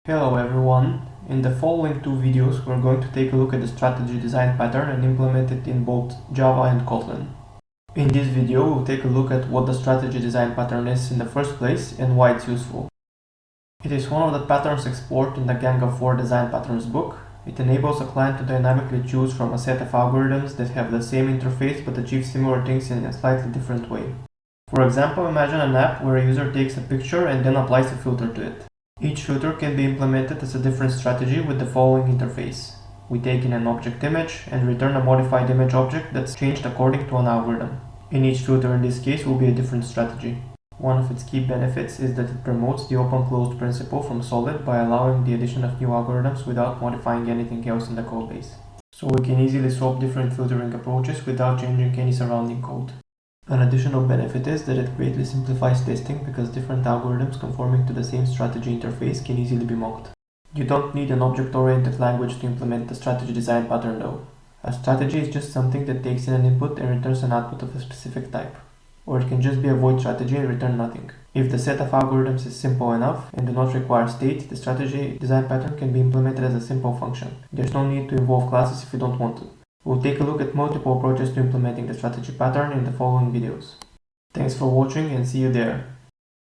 Hello everyone, in the following two videos we're going to take a look at the strategy design pattern and implement it in both Java and Kotlin. In this video we'll take a look at what the strategy design pattern is in the first place and why it's useful. It is one of the patterns explored in the Gang of Four design patterns book. It enables a client to dynamically choose from a set of algorithms that have the same interface but achieve similar things in a slightly different way. For example, imagine an app where a user takes a picture and then applies a filter to it. Each filter can be implemented as a different strategy with the following interface. We take in an object image and return a modified image object that's changed according to an algorithm. In each filter in this case will be a different strategy. One of its key benefits is that it promotes the open-closed principle from Solid by allowing the addition of new algorithms without modifying anything else in the codebase. So we can easily swap different filtering approaches without changing any surrounding code. An additional benefit is that it greatly simplifies testing because different algorithms conforming to the same strategy interface can easily be mocked. You don't need an object-oriented language to implement the strategy design pattern though. A strategy is just something that takes in an input and returns an output of a specific type. Or it can just be a void strategy and return nothing. If the set of algorithms is simple enough and do not require state, the strategy design pattern can be implemented as a simple function. There's no need to involve classes if you don't want to. We'll take a look at multiple approaches to implementing the strategy pattern in the following videos. Thanks for watching and see you there.